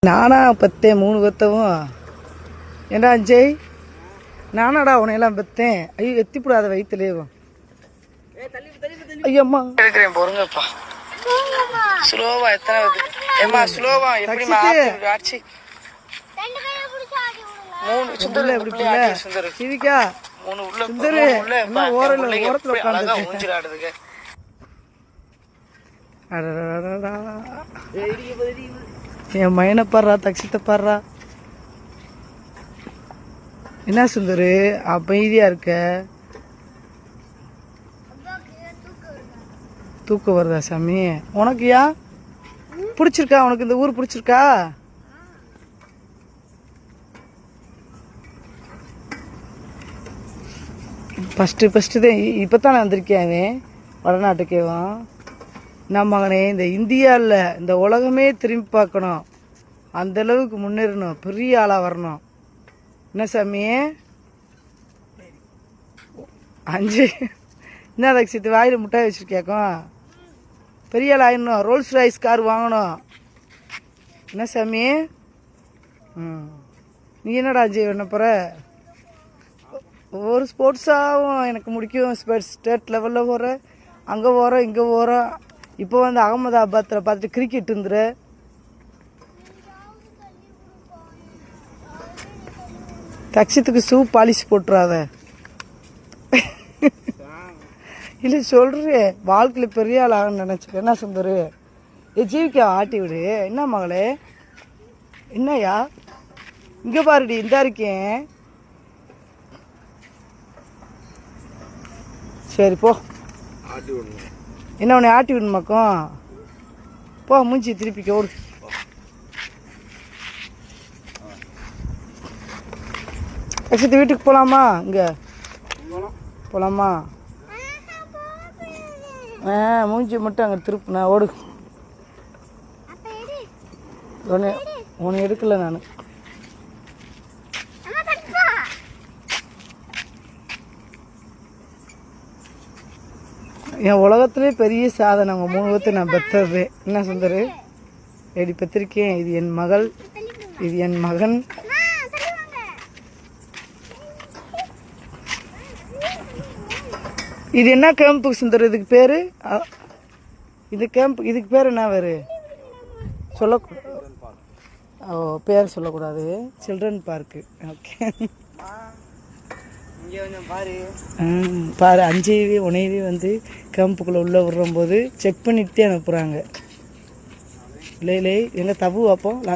நானா பெற்றேன் 3 பெற்றவும் ஏண்டா அஞ்சய் நானாடா உனையெல்லாம் பெற்றேன். ஐயோ எத்திப்படாத வயிற்றுலேயும் ஐயம்மா இருக்கிறேன் பொறுங்கப்பா. ஸ்லோவா எத்தனை ஏம்மா ஸ்லோவா எப்படி ஆச்சு 3 சுந்தர் எப்படி பிள்ளை சுந்தர் சிவிக்கா 3 உள்ள சுந்தர் என்ன ஓரத்துல உட்கார்ந்து ஊஞ்சிராடுதுங்க. என் மயனை பாடுறா தக்ஷத்தை பாடுறா. என்ன சுந்தரு அமைதியா இருக்க? தூக்கம் வருதா சாமி உனக்கு? யா பிடிச்சிருக்கா உனக்கு இந்த ஊர் பிடிச்சிருக்கா? ஃபஸ்ட்டு தான் இப்போ தான் நான் வந்திருக்கேன் வடநாட்டுக்கேவும். நம்ம மகனே இந்த இந்தியாவில் இந்த உலகமே திரும்பி பார்க்கணும், அந்த அளவுக்கு முன்னேறணும், பெரிய ஆளாக வரணும். என்ன சாமியே 5 என்ன தக்ஷித்து வாயில் முட்டாய் வச்சுருக்கேக்கும்? பெரிய ஆள் ஆயிடணும், ரோல்ஸ் ராய்ஸ் கார் வாங்கணும். என்ன சாமி நீ என்னடா அஞ்சு பண்ண போகிற? ஒரு ஸ்போர்ட்ஸாகவும் எனக்கு முடிக்கும். ஸ்டேட் லெவலில் போகிறேன், அங்கே போகிறோம் இங்கே போகிறோம். இப்போ வந்து அகமதாபாத்தில் பார்த்துட்டு கிரிக்கெட் இருந்துரு. தக்ஷத்துக்கு ஷூ பாலிஷ் போட்டுறாத. இல்லை சொல்கிறேன் வாழ்க்கையில் பெரிய ஆள் ஆகணும்னு நினச்சிக்க. என்ன சுந்தரு ஜீவிக்கா ஆட்டி விடு. என்ன மகளே என்னையா இங்கே பாருடி இந்த இருக்கேன். சரி போ. என்ன உன்னை ஆட்டி விடணுமாக்கும்? போ மூஞ்சி திருப்பிக்க ஓடு. லட்சத்து வீட்டுக்கு போகலாமா? இங்கே போகலாமா? மூஞ்சி மட்டும் அங்கே திருப்புனா ஓடு. உன்னை எடுக்கல நான். என் உலகத்திலே பெரிய சாதனை அவங்க 3 பேர்த்து நான் பெற்றது. என்ன சுந்தரு எப்படி பெற்றிருக்கேன்? இது என் மகள், இது என் மகன். இது என்ன கேம்பு சுந்தர்? இதுக்கு பேரு இது கேம்ப், இதுக்கு பேர் என்ன வேறு சொல்ல? ஓ பேர் சொல்லக்கூடாது. Children park. ஓகே பாரு 5 உனையவே வந்து கேம்புக்குள்ளே உள்ளே விடும்போது செக் பண்ணிட்டு அனுப்புகிறாங்க. இல்லை எங்கே தப்பு பார்ப்போம்.